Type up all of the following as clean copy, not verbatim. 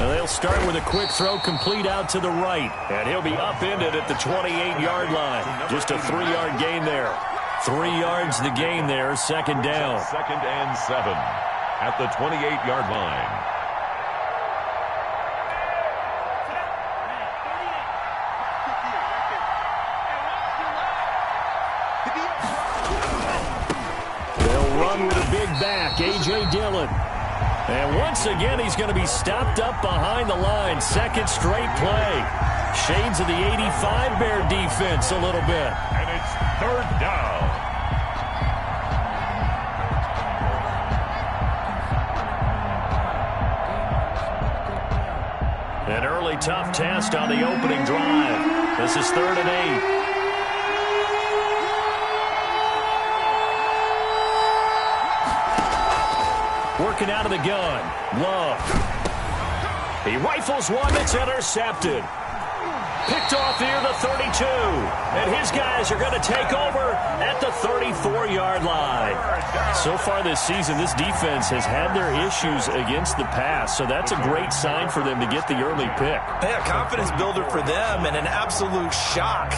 Well, they'll start with a quick throw complete out to the right. And he'll be upended at the 28-yard line. Just a 3-yard gain there. 3 yards the gain there, second down. 2nd and 7 at the 28-yard line. They'll run with a big back, A.J. Dillon. And once again, he's going to be stopped up behind the line. Second straight play. Shades of the 85 Bear defense a little bit. And it's 3rd down. An early tough test on the opening drive. This is 3rd and 8. Working out of the gun. Love. He rifles one that's intercepted. Picked off near the 32. And his guys are going to take over at the 34-yard line. So far this season, this defense has had their issues against the pass, so that's a great sign for them to get the early pick. Yeah, confidence builder for them and an absolute shock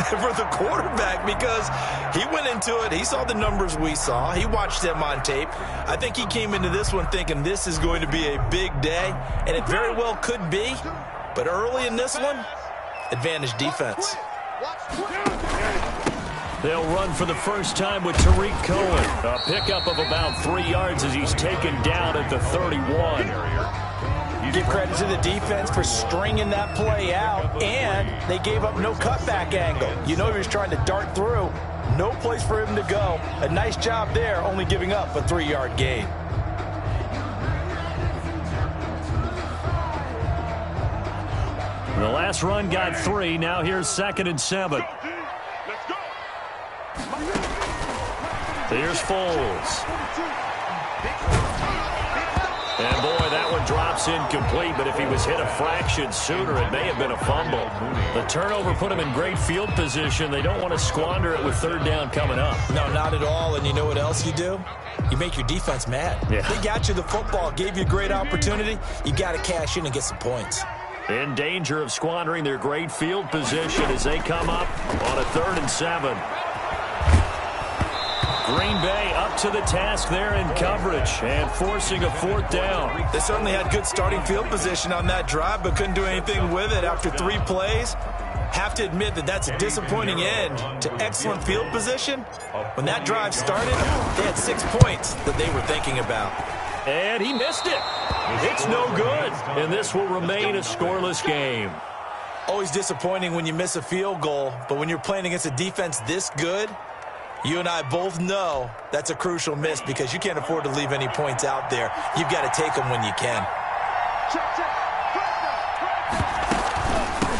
for the quarterback because he went into it. He saw the numbers we saw. He watched them on tape. I think he came into this one thinking this is going to be a big day, and it very well could be. But early in this one, advantage defense. They'll run for the first time with Tariq Cohen. A pickup of about 3 yards as he's taken down at the 31. Give credit to the defense for stringing that play out, and they gave up no cutback angle. You know he was trying to dart through. No place for him to go. A nice job there, only giving up a 3-yard gain. The last run got 3. Now here's 2nd and 7. Here's Foles. And, boy, that one drops incomplete, but if he was hit a fraction sooner, it may have been a fumble. The turnover put him in great field position. They don't want to squander it with 3rd down coming up. No, not at all, and you know what else you do? You make your defense mad. Yeah. They got you the football, gave you a great opportunity. You got to cash in and get some points. In danger of squandering their great field position as they come up on a 3rd and 7. Green Bay up to the task there in coverage and forcing a 4th down. They certainly had good starting field position on that drive, but couldn't do anything with it after 3 plays. Have to admit that that's a disappointing end to excellent field position. When that drive started, they had 6 points that they were thinking about. And he missed it. It's no good. And this will remain a scoreless game. Always disappointing when you miss a field goal, but when you're playing against a defense this good, you and I both know that's a crucial miss because you can't afford to leave any points out there. You've got to take them when you can.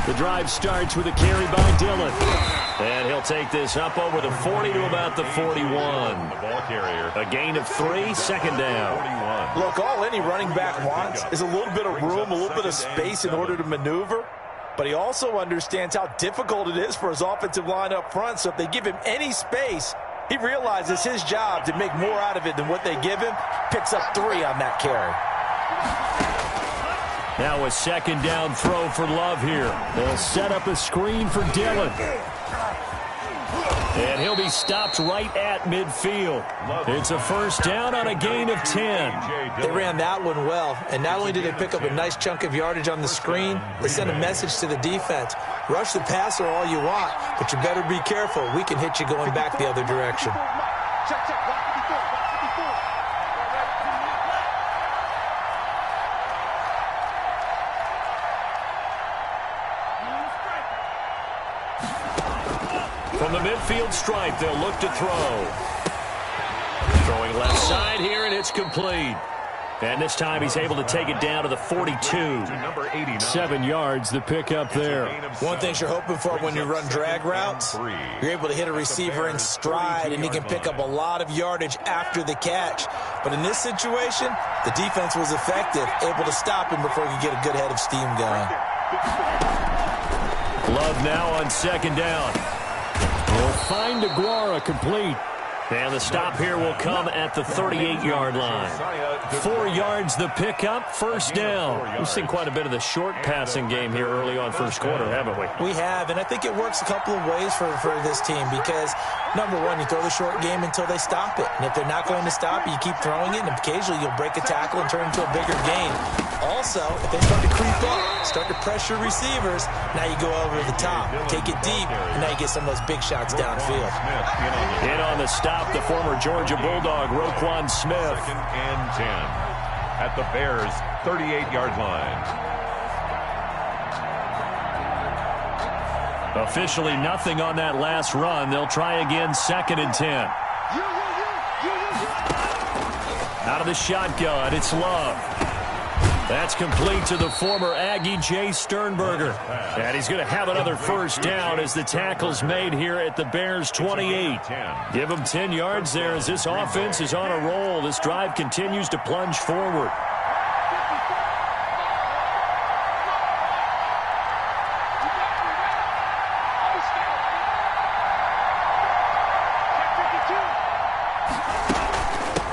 The drive starts with a carry by Dillon. And he'll take this up over the 40 to about the 41. The ball carrier. A gain of 3, 2nd down. Look, all any running back wants is a little bit of room, a little bit of space in order to maneuver. But he also understands how difficult it is for his offensive line up front. So if they give him any space, he realizes his job to make more out of it than what they give him. Picks up 3 on that carry. Now a 2nd down throw for Love here. They'll set up a screen for Dillon. And he'll be stopped right at midfield. It's a 1st down on a gain of 10. They ran that one well, and not only did they pick up a nice chunk of yardage on the screen, they sent a message to the defense. Rush the passer all you want, but you better be careful. We can hit you going back the other direction. From the midfield stripe, they'll look to throw. Throwing left side here, and it's complete. And this time he's able to take it down to the 42. 7 yards, the pickup there. One thing you're hoping for when you run drag routes, you're able to hit a receiver in stride, and he can pick up a lot of yardage after the catch. But in this situation, the defense was effective, able to stop him before he could get a good head of steam going. Love now on 2nd down. He'll find Aguara complete. And the stop here will come at the 38-yard line. 4 yards the pickup, first down. We've seen quite a bit of the short passing game here early on first quarter, haven't we? We have, and I think it works a couple of ways for this team because, number one, you throw the short game until they stop it. And if they're not going to stop it, you keep throwing it, and occasionally you'll break a tackle and turn it into a bigger gain. Also, if they start to creep up, start to pressure receivers, now you go over the top, take it deep, and now you get some of those big shots downfield. In on the stop, the former Georgia Bulldog, Roquan Smith. 2nd and 10 at the Bears' 38-yard line. Officially nothing on that last run. They'll try again, 2nd and 10. Out of the shotgun, it's Love. That's complete to the former Aggie, Jay Sternberger. And he's going to have another first down as the tackle's made here at the Bears' 28. Give him 10 yards there as this offense is on a roll. This drive continues to plunge forward.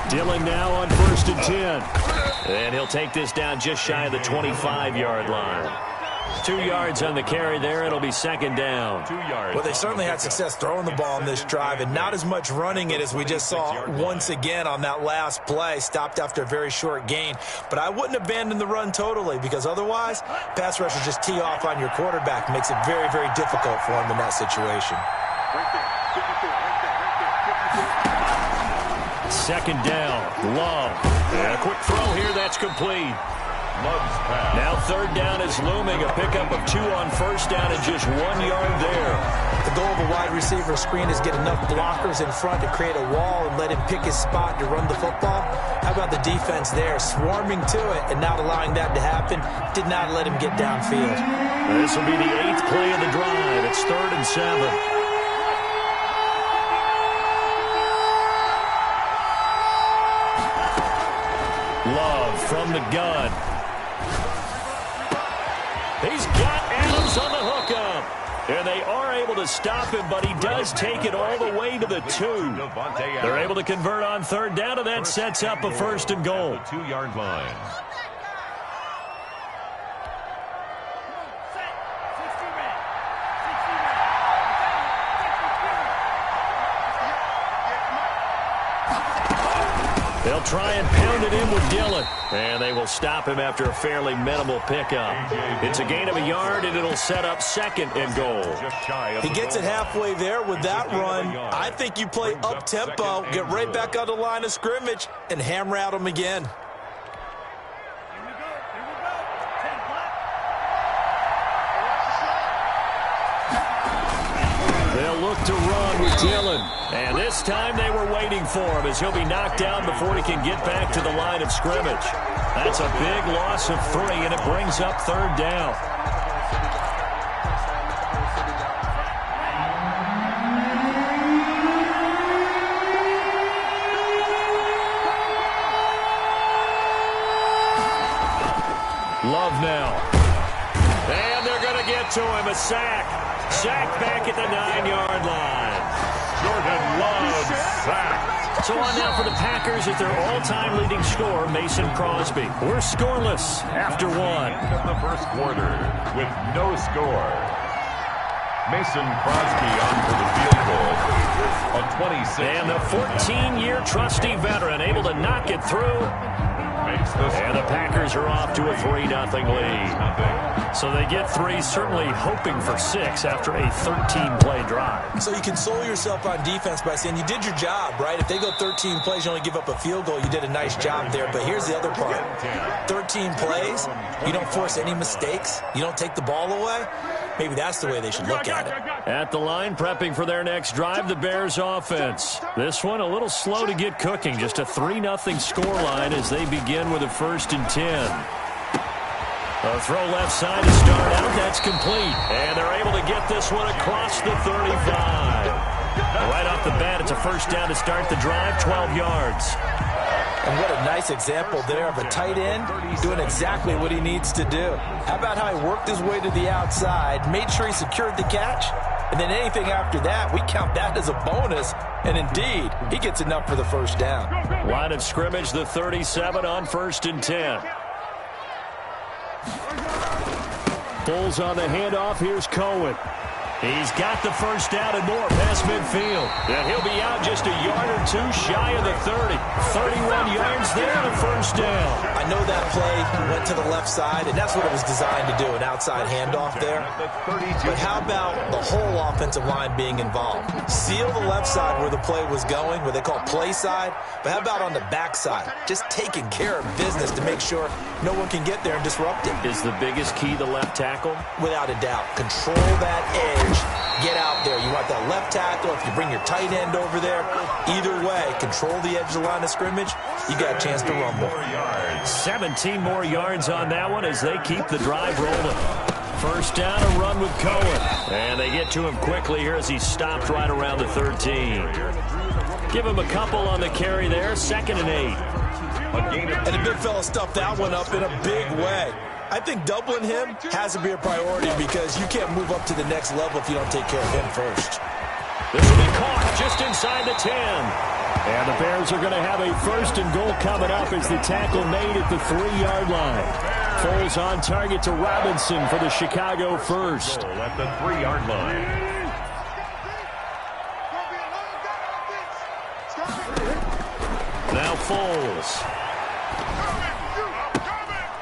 Dillon now on 1st and 10. And he'll take this down just shy of the 25-yard line. 2 yards on the carry there. It'll be 2nd down. 2 yards. Well, they certainly had success throwing the ball on this drive and not as much running it as we just saw once again on that last play. Stopped after a very short gain. But I wouldn't abandon the run totally because otherwise, pass rushers just tee off on your quarterback. Makes it very, very difficult for him in that situation. 2nd down. Love. And a quick throw here. That's complete. Love's pass. Now 3rd down is looming. A pickup of 2 on 1st down and just 1 yard there. The goal of a wide receiver screen is get enough blockers in front to create a wall and let him pick his spot to run the football. How about the defense there? Swarming to it and not allowing that to happen. Did not let him get downfield. This will be the 8th play of the drive. It's 3rd and 7. Love from the gun. He's got Adams on the hookup. And they are able to stop him, but he does take it all the way to the 2. They're able to convert on 3rd down, and that sets up a 1st and goal. The 2-yard line. They'll try and pound it in with Dillon. And they will stop him after a fairly minimal pickup. It's a gain of a yard, and it'll set up 2nd and goal. He gets it halfway there with that run. I think you play up-tempo, get right back on the line of scrimmage, and hammer out him again. They'll look to run with Dillon. And this time they were waiting for him as he'll be knocked down before he can get back to the line of scrimmage. That's a big loss of 3, and it brings up 3rd down. Love now. And they're going to get to him. A sack. Sack back at the 9-yard line. Jordan Love sacked. So on now for the Packers at their all-time leading scorer, Mason Crosby. We're scoreless after 1. End of the first quarter with no score. Mason Crosby on for the field goal. A 26. And the 14-year trusty veteran able to knock it through. And the Packers are off to a 3-0 lead. So they get 3, certainly hoping for 6 after a 13-play drive. So you console yourself on defense by saying you did your job, right? If they go 13 plays, you only give up a field goal, you did a nice job there. But here's the other part. 13 plays, you don't force any mistakes, you don't take the ball away. Maybe that's the way they should look at it. At the line, prepping for their next drive, the Bears offense. This one a little slow to get cooking. Just a 3-0 scoreline as they begin with a 1st and 10. A throw left side to start out. That's complete. And they're able to get this one across the 35. Right off the bat, it's a 1st down to start the drive, 12 yards. And what a nice example there of a tight end doing exactly what he needs to do. How about how he worked his way to the outside, made sure he secured the catch, and And then anything after that, we count that as a bonus. And indeed, he gets enough for the first down. Line of scrimmage, the 37 on 1st and 10. Bulls on the handoff. Here's Cohen. He's got the first down and more past midfield. And he'll be out just a yard or two shy of the 30. 31 yards there and a first down. I know that play went to the left side, and that's what it was designed to do, an outside handoff there. But how about the whole offensive line being involved? Seal the left side where the play was going, what they call play side. But how about on the back side? Just taking care of business to make sure no one can get there and disrupt it. Is the biggest key the left tackle? Without a doubt. Control that edge. Get out there. You want that left tackle. If you bring your tight end over there, either way, control the edge of the line of scrimmage, you got a chance to rumble. 17 more yards on that one as they keep the drive rolling. First down, a run with Cohen. And they get to him quickly here as he stopped right around the 13. Give him a couple on the carry there. 2nd and 8. And the big fella stuffed that one up in a big way. I think doubling him has to be a priority because you can't move up to the next level if you don't take care of him first. This will be caught just inside the 10. And the Bears are going to have a 1st and goal coming up as the tackle made at the 3-yard line. Foles on target to Robinson for the Chicago first. At the 3-yard line. Now Foles.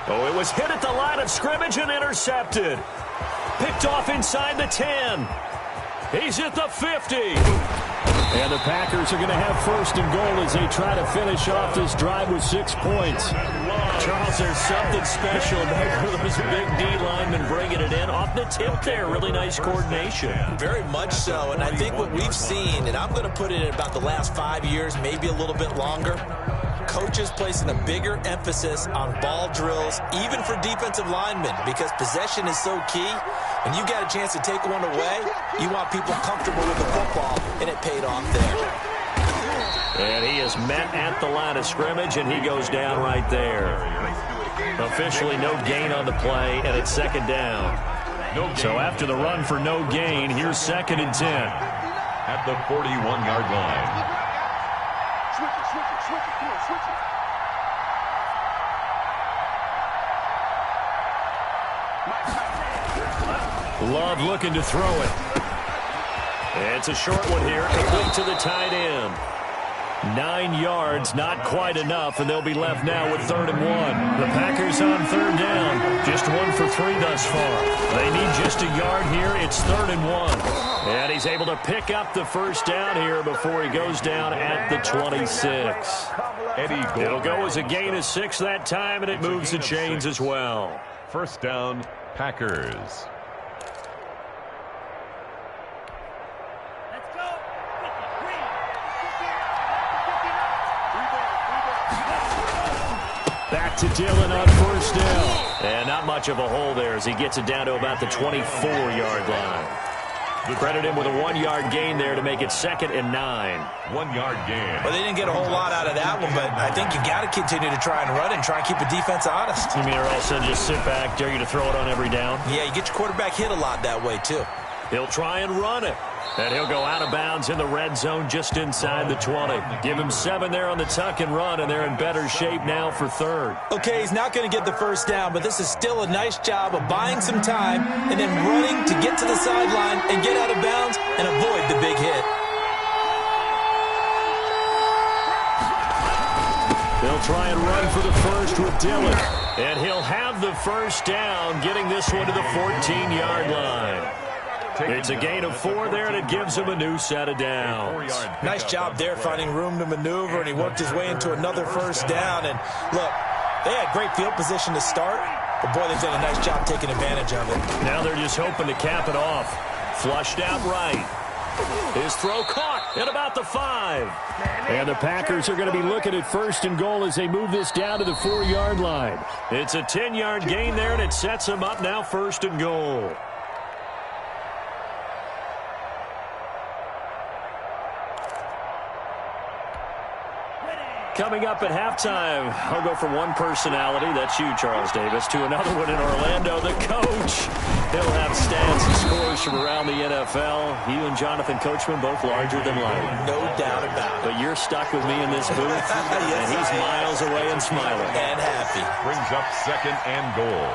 Oh, it was hit at the line of scrimmage and intercepted. Picked off inside the 10. He's at the 50. And the Packers are going to have 1st and goal as they try to finish off this drive with 6 points. Charles, there's something special about those big D linemen bringing it in off the tip there. Really nice coordination. Very much so. And I think what we've seen, and I'm going to put it in about the last 5 years, maybe a little bit longer, coaches placing a bigger emphasis on ball drills, even for defensive linemen, because possession is so key. When you got a chance to take one away, you want people comfortable with the football, and it paid off there. And he is met at the line of scrimmage, and he goes down right there. Officially no gain on the play, and it's 2nd down. So after the run for no gain, here's 2nd and 10. At the 41-yard line. Love looking to throw it. It's a short one here, complete to the tight end. 9 yards, not quite enough, and they'll be left now with 3rd and 1. The Packers on 3rd down, just 1 for 3 thus far. They need just a yard here. It's 3rd and 1. And he's able to pick up the first down here before he goes down at the 26. It'll go as a gain of 6 that time, and it moves the chains as well. First down, Packers. Back to Dillon on 1st down. And not much of a hole there as he gets it down to about the 24-yard line. Credit him with a 1-yard gain there to make it 2nd and 9. 1-yard gain. Well, they didn't get a whole lot out of that one, but I think you got to continue to try and run and try and keep the defense honest. You mean all said just sit back, dare you to throw it on every down? Yeah, you get your quarterback hit a lot that way, too. He'll try and run it. And he'll go out of bounds in the red zone just inside the 20. Give him 7 there on the tuck and run, and they're in better shape now for 3rd. Okay, he's not going to get the first down, but this is still a nice job of buying some time and then running to get to the sideline and get out of bounds and avoid the big hit. They'll try and run for the first with Dillon. And he'll have the first down, getting this one to the 14-yard line. It's a gain of 4 there, and it gives him a new set of downs. Nice job there finding room to maneuver, and he worked his way into another first down. And look, they had great field position to start, but boy, they've done a nice job taking advantage of it. Now they're just hoping to cap it off. Flushed out right. His throw caught at about the 5. And the Packers are going to be looking at 1st and goal as they move this down to the 4-yard line. It's a 10-yard gain there, and it sets them up now 1st and goal. Coming up at halftime, I'll go from one personality, that's you, Charles Davis, to another one in Orlando, the coach. He'll have stats and scores from around the NFL. You and Jonathan Coachman both larger than life. No doubt about it. But you're stuck with me in this booth, and he's miles away and smiling. And happy. Brings up 2nd and goal.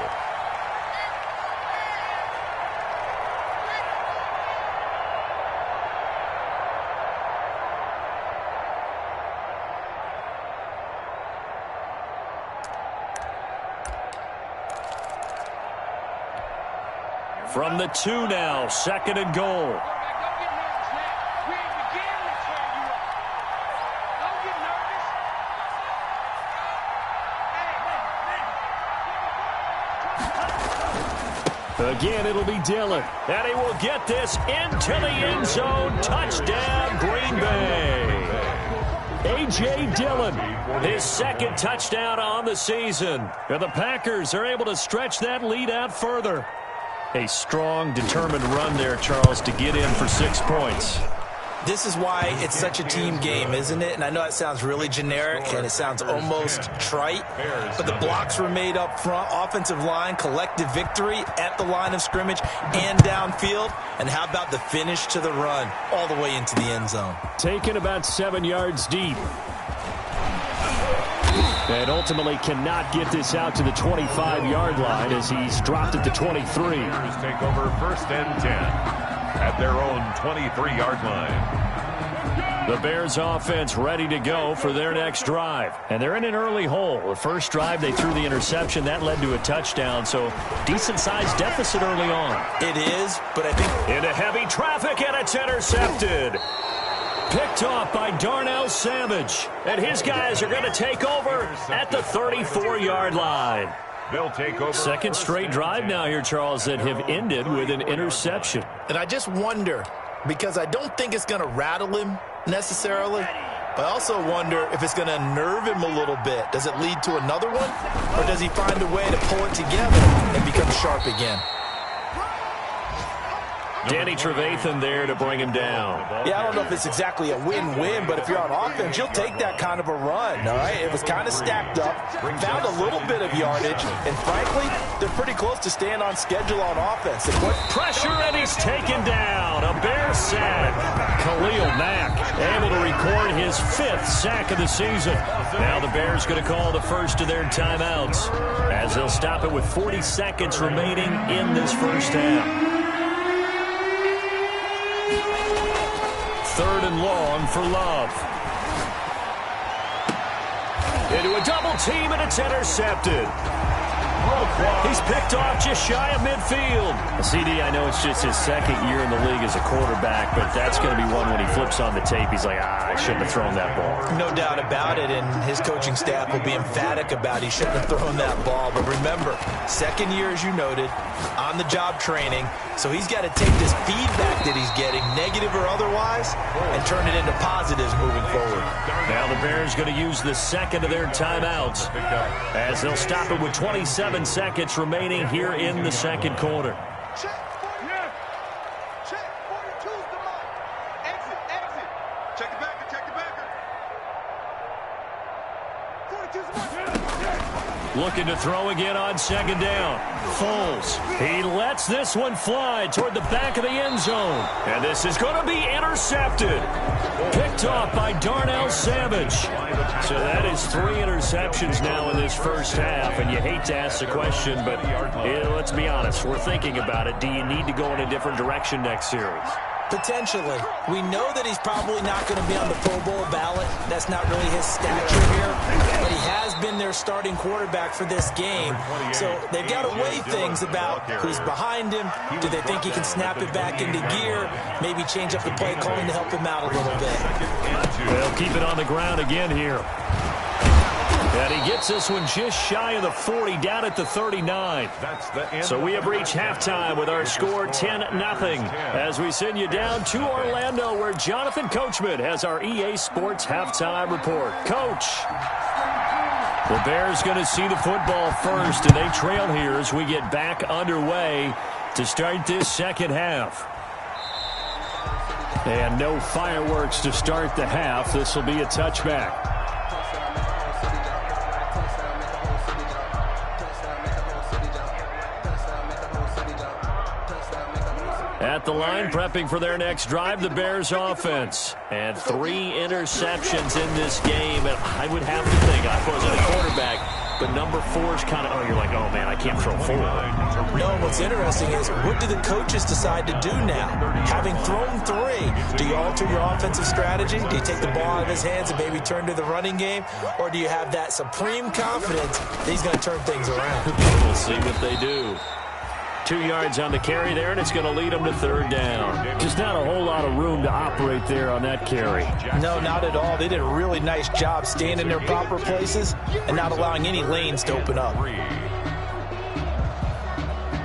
From the 2 now, 2nd and goal. Again, it'll be Dillon. And he will get this into the end zone. Touchdown, Green Bay. A.J. Dillon, his 2nd touchdown on the season. And the Packers are able to stretch that lead out further. A strong, determined run there, Charles, to get in for 6 points. This is why it's such a team game, isn't it? And I know it sounds really generic and it sounds almost trite, but the blocks were made up front, offensive line, collective victory at the line of scrimmage and downfield. And how about the finish to the run all the way into the end zone? Taken about 7 yards deep. And ultimately cannot get this out to the 25-yard line as he's dropped at the 23. Take over 1st and 10 at their own 23-yard line. The Bears offense ready to go for their next drive. And they're in an early hole. The first drive, they threw the interception. That led to a touchdown, so decent-sized deficit early on. It is, but I think... Into heavy traffic, and it's intercepted. Picked off by Darnell Savage. And his guys are going to take over at the 34-yard line. They'll take over. 2nd straight drive now here, Charles, that have ended with an interception. And I just wonder, because I don't think it's going to rattle him necessarily, but I also wonder if it's going to unnerve him a little bit. Does it lead to another one? Or does he find a way to pull it together and become sharp again? Danny Trevathan there to bring him down. Yeah, I don't know if it's exactly a win-win, but if you're on offense, you'll take that kind of a run, all right? It was kind of stacked up, found a little bit of yardage, and frankly, they're pretty close to staying on schedule on offense. Pressure, and he's taken down. A Bear sack. Khalil Mack able to record his 5th sack of the season. Now the Bears going to call the first of their timeouts as they'll stop it with 40 seconds remaining in this first half. 3rd and long for Love. Into a double team, and it's intercepted. He's picked off just shy of midfield. CD, I know it's just his 2nd year in the league as a quarterback, but that's going to be one when he flips on the tape. He's like, I shouldn't have thrown that ball. No doubt about it, and his coaching staff will be emphatic about he shouldn't have thrown that ball. But remember, 2nd year, as you noted, on-the-job training, so he's got to take this feedback that he's getting, negative or otherwise, and turn it into positives moving forward. Now the Bears going to use the 2nd of their timeouts as they'll stop it with 27 seconds remaining here in the 2nd quarter. Check. 42's the mark. Exit. Check the backer. 42's the mark. Looking to throw again on 2nd down. Foles. He lets this one fly toward the back of the end zone. And this is going to be intercepted. Picked off by Darnell Savage. So that is 3 interceptions now in this first half. And you hate to ask the question, but let's be honest. We're thinking about it. Do you need to go in a different direction next series? Potentially. We know that he's probably not going to be on the Pro Bowl ballot. That's not really his stature here. But he has been their starting quarterback for this game. So they've got to weigh things about who's behind him. Do they think he can snap it back into gear? Maybe change up the play calling to help him out a little bit. They'll keep it on the ground again here. And he gets this one just shy of the 40, down at the 39. So we have reached halftime with our score 10-0 as we send you down to Orlando, where Jonathan Coachman has our EA Sports halftime report. Coach. The Bears going to see the football first, and they trail here as we get back underway to start this second half. And no fireworks to start the half. This will be a touchback. At the line, prepping for their next drive, the Bears offense. And 3 interceptions in this game. And I would have to think, I wasn't a quarterback, but number 4 is kind of, you're like, oh, man, I can't throw 4. No, what's interesting is, what do the coaches decide to do now? Having thrown 3, do you alter your offensive strategy? Do you take the ball out of his hands and maybe turn to the running game? Or do you have that supreme confidence that he's going to turn things around? We'll see what they do. 2 yards on the carry there, and it's going to lead them to 3rd down. Just not a whole lot of room to operate there on that carry. No, not at all. They did a really nice job staying in their proper places and not allowing any lanes to open up.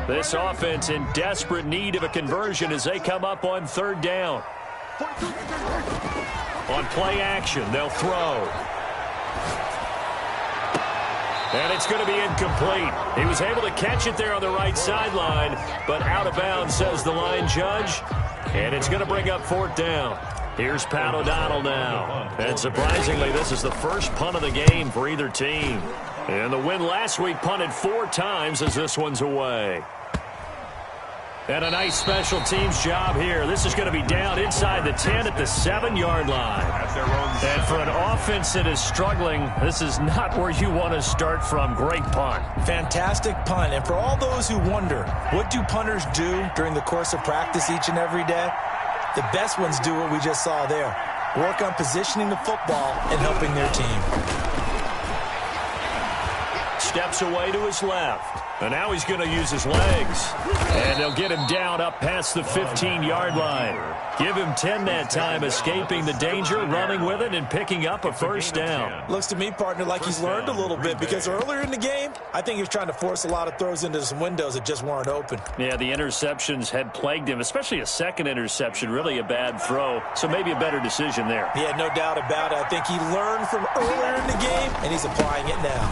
This offense in desperate need of a conversion as they come up on 3rd down. On play action, they'll throw. And it's going to be incomplete. He was able to catch it there on the right sideline, but out of bounds, says the line judge. And it's going to bring up 4th down. Here's Pat O'Donnell now. And surprisingly, this is the first punt of the game for either team. And the win last week punted 4 times as this one's away. And a nice special teams job here. This is going to be down inside the 10 at the 7-yard line. And for an offense that is struggling, this is not where you want to start from. Great punt. Fantastic punt. And for all those who wonder, what do punters do during the course of practice each and every day? The best ones do what we just saw there. Work on positioning the football and helping their team. Steps away to his left. And now he's going to use his legs. And they'll get him down up past the 15-yard line. Give him 10 that time, escaping the danger, running with it, and picking up a 1st down. Looks to me, partner, like he's learned a little bit, because earlier in the game, I think he was trying to force a lot of throws into some windows that just weren't open. Yeah, the interceptions had plagued him, especially a second interception, really a bad throw. So maybe a better decision there. Yeah, no doubt about it. I think he learned from earlier in the game, and he's applying it now.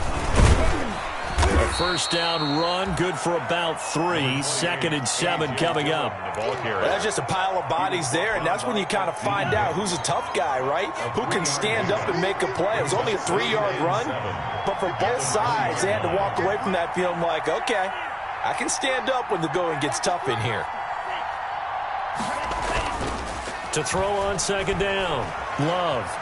A 1st down run, good for about 3. 2nd and 7 coming up. That's just a pile of bodies there, and that's when you kind of find out who's a tough guy, right? Who can stand up and make a play. It was only a 3-yard run, but for both sides, they had to walk away from that feeling like, okay, I can stand up when the going gets tough in here. To throw on 2nd down, Love.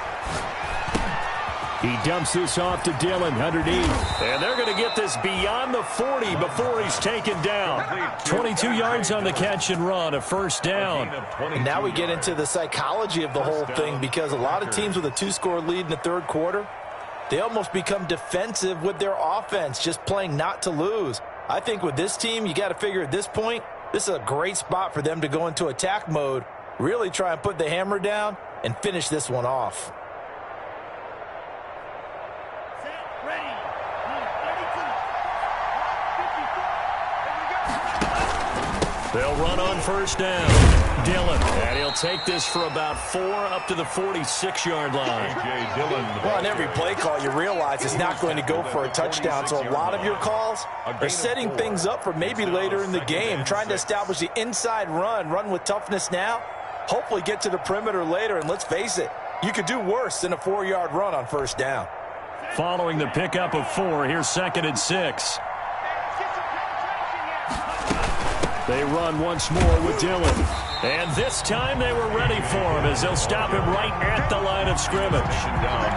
He dumps this off to Dillon underneath. And they're going to get this beyond the 40 before he's taken down. 22 yards on the catch and run, a 1st down. And now we get into the psychology of the whole thing, because a lot of teams with a 2-score lead in the 3rd quarter, they almost become defensive with their offense, just playing not to lose. I think with this team, you got to figure at this point, this is a great spot for them to go into attack mode, really try and put the hammer down and finish this one off. They'll run on 1st down. Dillon. And he'll take this for about 4 up to the 46-yard line. Well, on every play call, you realize it's not going to go for a touchdown. So a lot of your calls are setting things up for maybe later in the game, trying to establish the inside run with toughness now, hopefully get to the perimeter later. And let's face it, you could do worse than a 4-yard run on 1st down. Following the pickup of 4, here's 2nd and 6. They run once more with Dillon. And this time they were ready for him as they'll stop him right at the line of scrimmage.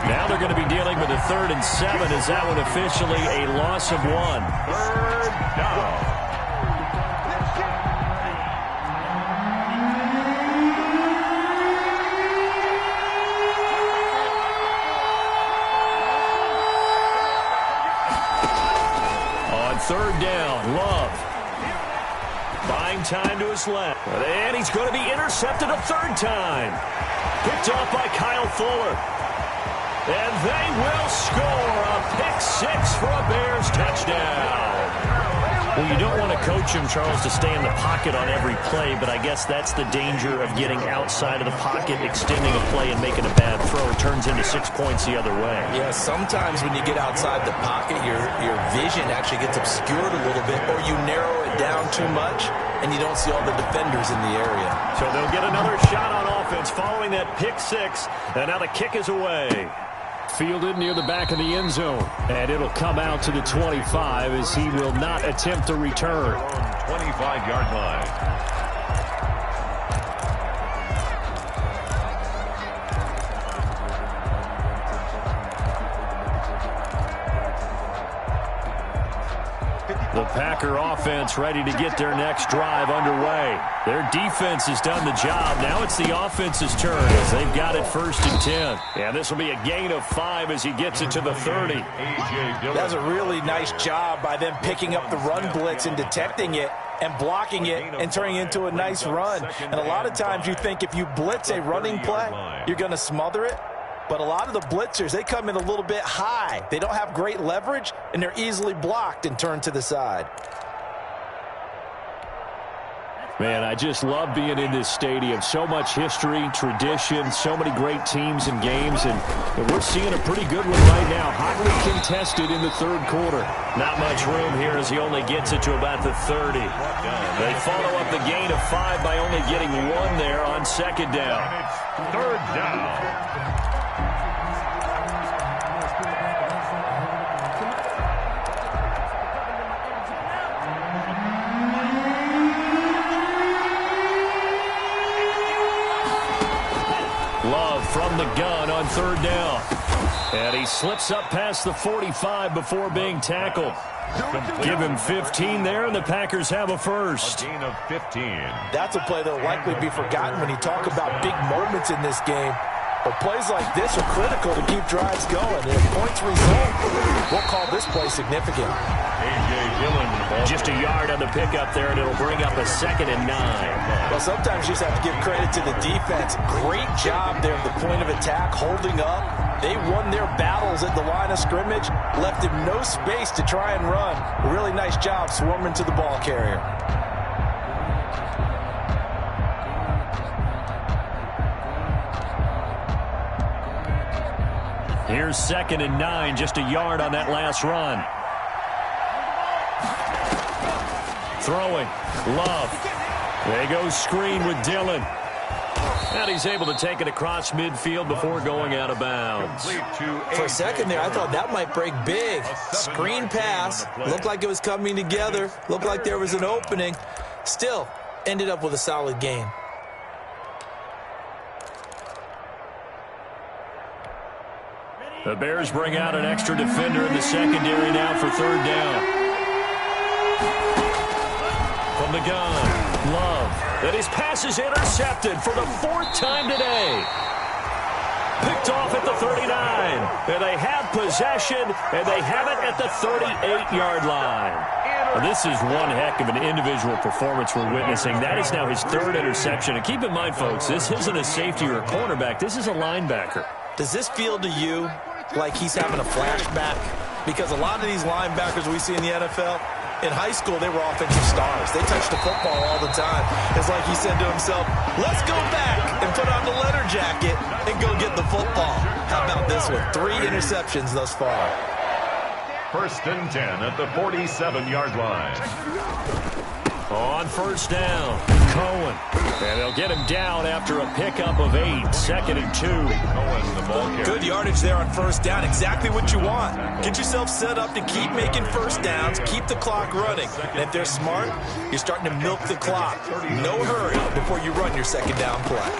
Now they're going to be dealing with a 3rd and 7 as that one officially a loss of 1. 3rd down. On 3rd down, Love. Buying time to his left. And he's going to be intercepted a 3rd time. Picked off by Kyle Fuller. And they will score a pick 6 for a Bears touchdown. Well, you don't want to coach him, Charles, to stay in the pocket on every play, but I guess that's the danger of getting outside of the pocket, extending a play and making a bad throw. It turns into 6 points the other way. Yeah, sometimes when you get outside the pocket, your vision actually gets obscured a little bit, or you narrow it down too much, and you don't see all the defenders in the area. So they'll get another shot on offense following that pick 6, and now the kick is away. Fielded near the back of the end zone. And it'll come out to the 25 as he will not attempt to return. 25-yard line. The Packer offense ready to get their next drive underway. Their defense has done the job. Now it's the offense's turn as they've got it 1st and 10. Yeah, this will be a gain of 5 as he gets it to the 30. That's a really nice job by them picking up the run blitz and detecting it and blocking it and turning it into a nice run. And a lot of times you think if you blitz a running play, you're going to smother it. But a lot of the blitzers, they come in a little bit high. They don't have great leverage, and they're easily blocked and turned to the side. Man, I just love being in this stadium. So much history, tradition, so many great teams and games, and we're seeing a pretty good one right now. Hotly contested in the 3rd quarter. Not much room here as he only gets it to about the 30. They follow up the gain of 5 by only getting 1 there on 2nd down. 3rd down. From the gun on 3rd down. And he slips up past the 45 before being tackled. Give him 15 there, and the Packers have a first. A gain of 15. That's a play that will likely be forgotten when you talk about big moments in this game. But plays like this are critical to keep drives going. And if points result, we'll call this play significant. Just a yard on the pickup there, and it'll bring up a 2nd and 9. Well, sometimes you just have to give credit to the defense. Great job there at the point of attack, holding up. They won their battles at the line of scrimmage, left him no space to try and run. A really nice job swarming to the ball carrier. Here's 2nd and 9, just a yard on that last run. Throwing, Love. They go screen with Dillon. And he's able to take it across midfield before going out of bounds. For a second there, I thought that might break big. Screen pass. Looked like it was coming together. Looked like there was an opening. Still, ended up with a solid gain. The Bears bring out an extra defender in the secondary now for 3rd down. From the gun, Love. And his pass is intercepted for the 4th time today. Picked off at the 39. And they have possession, and they have it at the 38-yard line. Well, this is one heck of an individual performance we're witnessing. That is now his 3rd interception. And keep in mind, folks, this isn't a safety or a cornerback. This is a linebacker. Does this feel to you like he's having a flashback? Because a lot of these linebackers we see in the NFL, in high school, they were offensive stars. They touched the football all the time. It's like he said to himself, let's go back and put on the leather jacket and go get the football. How about this one? 3 interceptions thus far. 1st and 10 at the 47-yard line. On 1st down, Cohen. And they'll get him down after a pickup of 8, 2nd and 2. Cohen, the ball carrier. Good yardage there on 1st down. Exactly what you want. Get yourself set up to keep making 1st downs, keep the clock running. And if they're smart, you're starting to milk the clock. No hurry before you run your 2nd down play.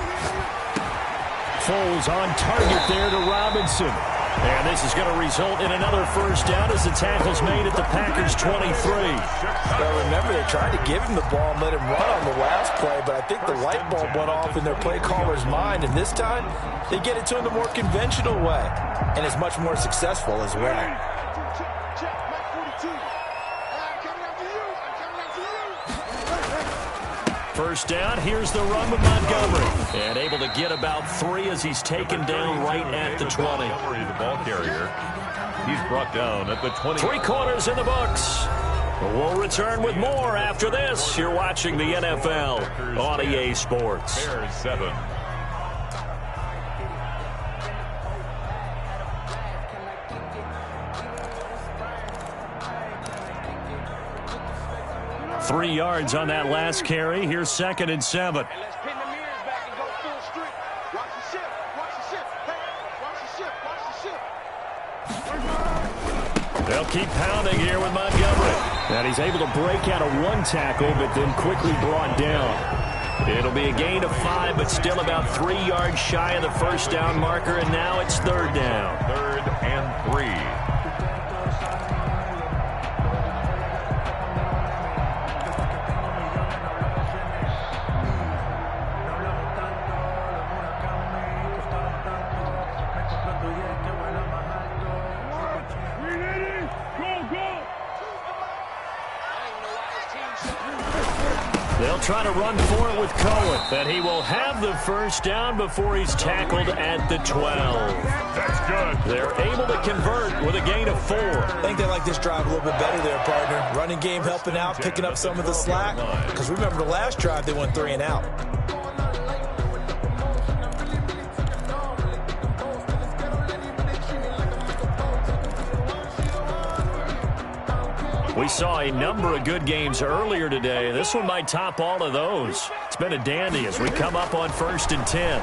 Foles on target there to Robinson. And this is going to result in another 1st down as the tackle's made at the Packers' 23. Well, remember, they tried to give him the ball and let him run on the last play, but I think the light bulb went off in their play caller's mind, and this time they get it to him the more conventional way, and it's much more successful as well. 1st down, here's the run with Montgomery. And able to get about 3 as he's taken down right at the 20. Montgomery, the ball carrier. He's brought down at the 20. 3 quarters in the books. We'll return with more after this. You're watching the NFL on EA Sports. Bears 7. Three yards on that last carry. Here's 2nd and 7. And let's pin the mirrors back and go full streak. Watch the ship. Watch the ship. Hey, watch the ship. Watch the ship. They'll keep pounding here with Montgomery. And he's able to break out of 1 tackle, but then quickly brought down. It'll be a gain of 5, but still about 3 yards shy of the 1st down marker, and now it's 3rd down. 3rd and 3. try to run for it with Cohen. And he will have the first down before he's tackled at the 12. That's good. They're able to convert with a gain of 4. I think they like this drive a little bit better there, partner. Running game helping out, picking up some of the slack. Because remember the last drive, they went 3 and out. We saw a number of good games earlier today. This one might top all of those. It's been a dandy as we come up on 1st and 10.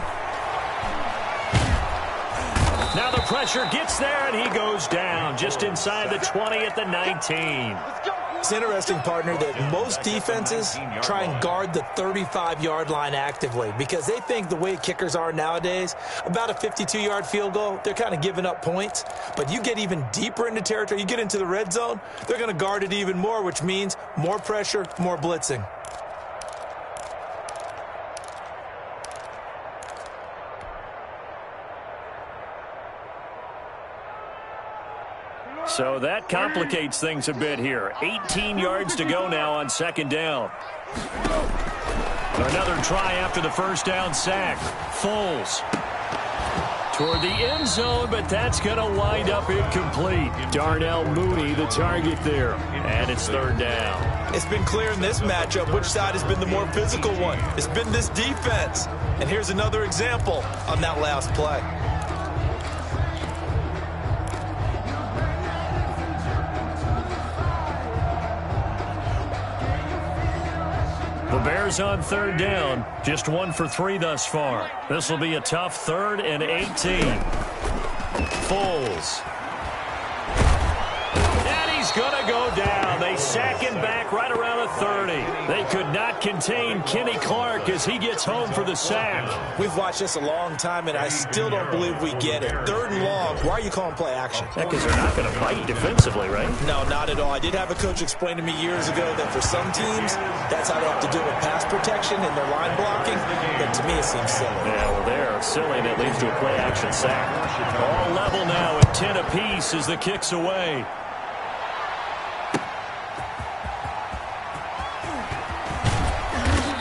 Now the pressure gets there, and he goes down just inside the 20 at the 19. It's interesting, partner, that most defenses try and guard the 35-yard line actively because they think the way kickers are nowadays, about a 52-yard field goal, they're kind of giving up points. But you get even deeper into territory, you get into the red zone, they're going to guard it even more, which means more pressure, more blitzing. So that complicates things a bit here. 18 yards to go now on 2nd down. Another try after the first down sack. Foles toward the end zone, but that's going to wind up incomplete. Darnell Mooney, the target there. And it's 3rd down. It's been clear in this matchup which side has been the more physical one. It's been this defense. And here's another example on that last play. The Bears on 3rd down, just 1 for 3 thus far. This will be a tough 3rd and 18. Foles. And he's going to go down. They sack him back right around the 30. They could not contain Kenny Clark as he gets home for the sack. We've watched this a long time, and I still don't believe we get it. 3rd and long, why are you calling play action? Because they're not going to fight defensively, right? No, not at all. I did have a coach explain to me years ago that for some teams, that's how they have to do it with pass protection and their line blocking. But to me, it seems silly. Yeah, well, they're silly, and it leads to a play action sack. All level now at 10 apiece as the kick's away.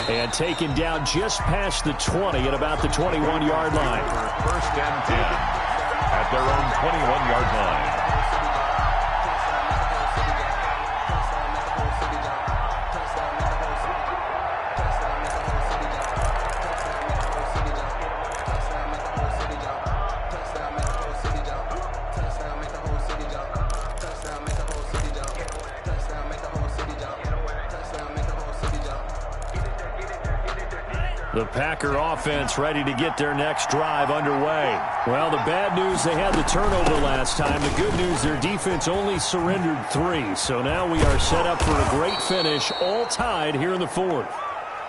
And taken down just past the 20 at about the 21-yard line. 1st and 10 at their own 21-yard line. The Packer offense ready to get their next drive underway. Well, the bad news, they had the turnover last time. The good news, their defense only surrendered 3. So now we are set up for a great finish, all tied here in the 4th.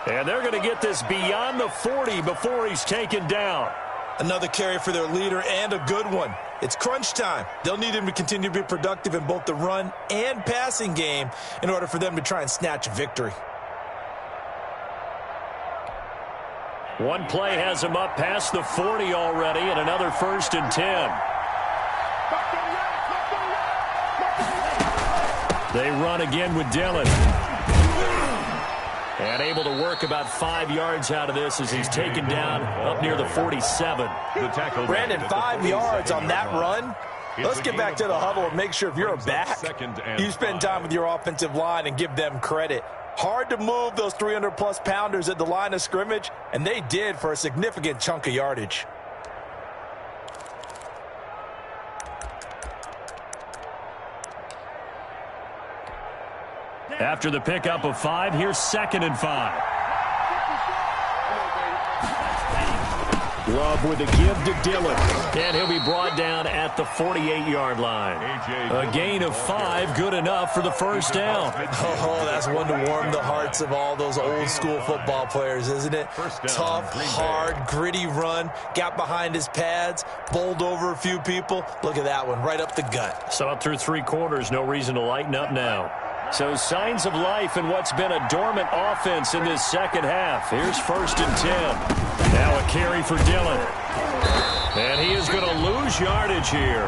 And they're going to get this beyond the 40 before he's taken down. Another carry for their leader and a good one. It's crunch time. They'll need him to continue to be productive in both the run and passing game in order for them to try and snatch a victory. One play has him up past the 40 already, and another 1st and 10. They run again with Dillon. And able to work about 5 yards out of this as he's taken down up near the 47. Brandon, 5 yards on that run. Let's get back to the huddle and make sure if you're a back, you spend time with your offensive line and give them credit. Hard to move those 300-plus pounders at the line of scrimmage, and they did for a significant chunk of yardage. After the pickup of 5, here's 2nd and 5. Love with a give to Dillon. And he'll be brought down at the 48-yard line. A gain of 5, good enough for the 1st down. Oh, that's one to warm the hearts of all those old-school football players, isn't it? Tough, hard, gritty run. Got behind his pads, bowled over a few people. Look at that one, right up the gut. So up through 3 quarters, no reason to lighten up now. So signs of life in what's been a dormant offense in this second half. Here's 1st and 10. Now a carry for Dillon. And he is going to lose yardage here.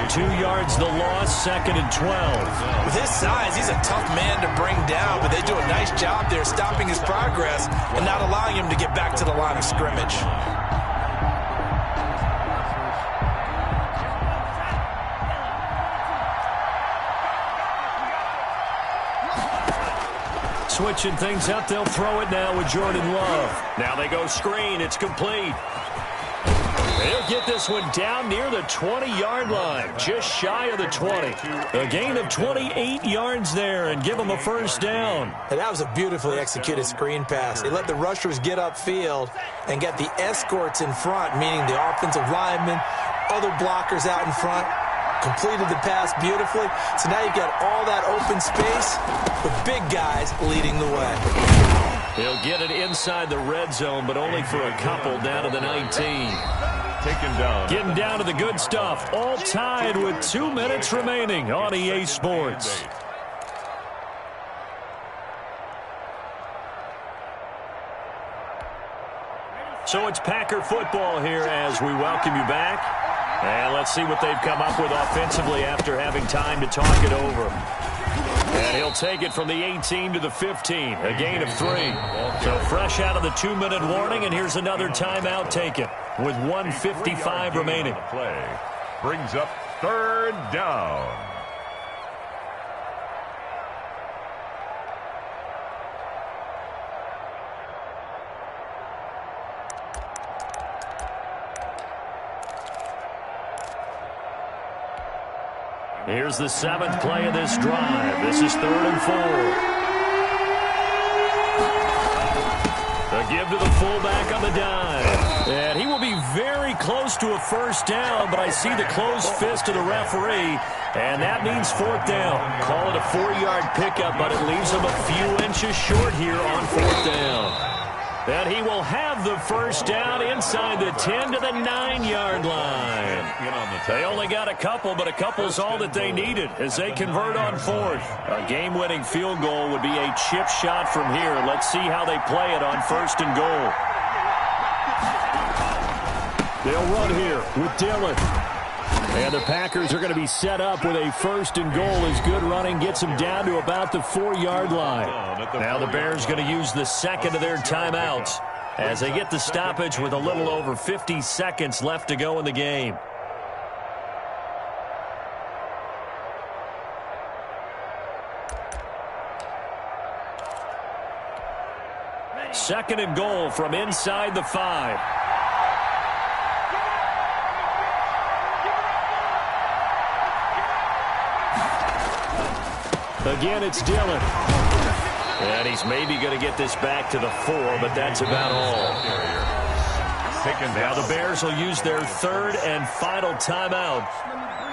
2 yards the loss, 2nd and 12. With his size, he's a tough man to bring down, but they do a nice job there stopping his progress and not allowing him to get back to the line of scrimmage. Switching things up, they'll throw it now with Jordan Love. Now they go screen, it's complete. They'll get this one down near the 20-yard line, just shy of the 20. A gain of 28 yards there and give them a first down. And that was a beautifully executed screen pass. They let the rushers get upfield and get the escorts in front, meaning the offensive linemen, other blockers out in front. Completed the pass beautifully. So now you've got all that open space with big guys leading the way. He'll get it inside the red zone, but only for a couple down to the 19. Taken down. Getting down to the good stuff. All tied with 2 minutes remaining on EA Sports. So it's Packer football here as we welcome you back. And let's see what they've come up with offensively after having time to talk it over. And he'll take it from the 18 to the 15, a gain of 3. So fresh out of the 2-minute warning, and here's another timeout taken with 1:55 remaining. Play brings up 3rd down. Here's the 7th play of this drive. This is 3rd and 4. A give to the fullback on the dime. And he will be very close to a first down, but I see the closed fist of the referee, and that means 4th down. Call it a 4-yard pickup, but it leaves him a few inches short here on 4th down. And he will have the first down inside the 10 to the 9-yard line. They only got a couple, but a couple's all that they needed as they convert on 4th. A game-winning field goal would be a chip shot from here. Let's see how they play it on 1st and goal. They'll run here with Dillon. And the Packers are going to be set up with a 1st and goal as good running gets them down to about the 4-yard line. Now the Bears going to use the 2nd of their timeouts as they get the stoppage with a little over 50 seconds left to go in the game. Second and goal from inside the 5. Again, it's Dillon. And he's maybe going to get this back to the 4, but that's about all. Now the Bears will use their 3rd and final timeout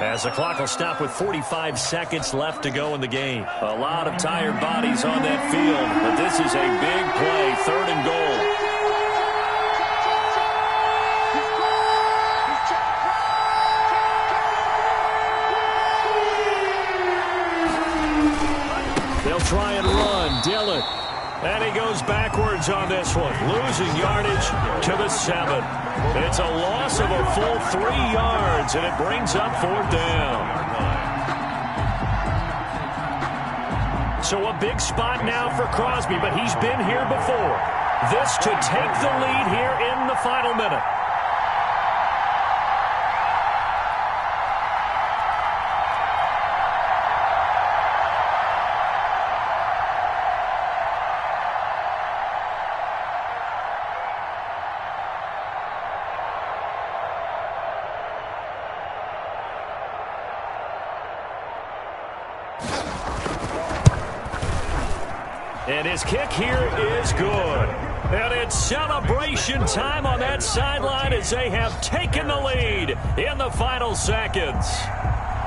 as the clock will stop with 45 seconds left to go in the game. A lot of tired bodies on that field, but this is a big play, 3rd and goal. They'll try and run. Dillon. And he goes backwards on this one, losing yardage to the 7. It's a loss of a full 3 yards, and it brings up 4th down. So a big spot now for Crosby, but he's been here before. This to take the lead here in the final minute. And his kick here is good. And it's celebration time on that sideline as they have taken the lead in the final seconds.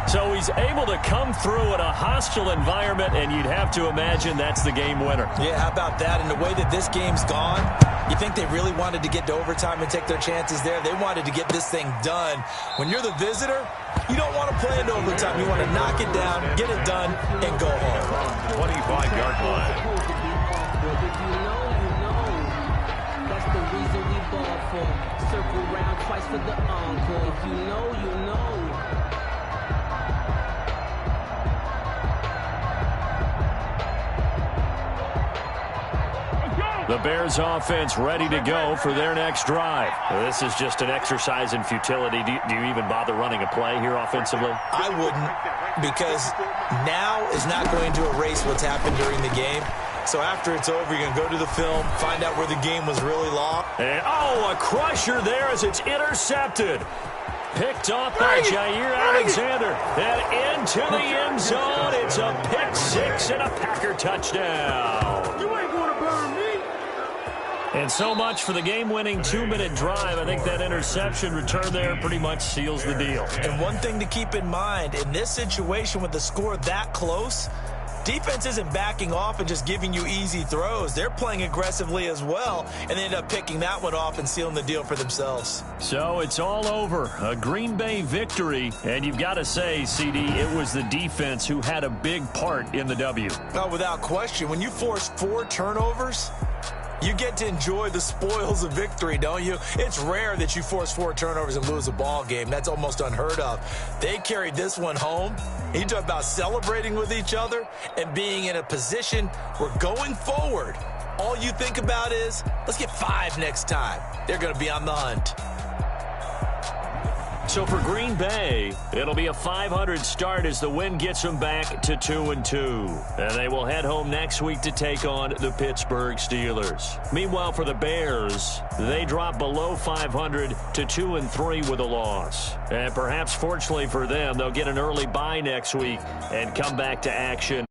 So he's able to come through in a hostile environment, and you'd have to imagine that's the game winner. Yeah, how about that? And the way that this game's gone, you think they really wanted to get to overtime and take their chances there? They wanted to get this thing done. When you're the visitor, you don't want to play into overtime. You want to knock it down, get it done, and go home. 25-yard line. That's the reason we ball for. Circle Circle round twice for the encore. If you know, you know. The Bears offense ready to go for their next drive. This is just an exercise in futility. Do you even bother running a play here offensively? I wouldn't, because now is not going to erase what's happened during the game. So after it's over, you're going to go to the film, find out where the game was really long. And, a crusher there as it's intercepted. Picked off by Jair Alexander. And into the end zone. It's a pick six and a Packer touchdown. You ain't going to burn me. And so much for the game-winning 2-minute drive. I think that interception return there pretty much seals the deal. And one thing to keep in mind, in this situation with the score that close, defense isn't backing off and just giving you easy throws. They're playing aggressively as well, and they end up picking that one off and sealing the deal for themselves. So it's all over. A Green Bay victory. And you've got to say, CD, it was the defense who had a big part in the W. No, without question. When you force 4 turnovers, you get to enjoy the spoils of victory, don't you? It's rare that you force 4 turnovers and lose a ball game. That's almost unheard of. They carried this one home. You talk about celebrating with each other and being in a position where going forward, all you think about is, let's get 5 next time. They're going to be on the hunt. So for Green Bay, it'll be a 500 start as the win gets them back to 2-2. And they will head home next week to take on the Pittsburgh Steelers. Meanwhile, for the Bears, they drop below 500 to 2-3 with a loss. And perhaps fortunately for them, they'll get an early bye next week and come back to action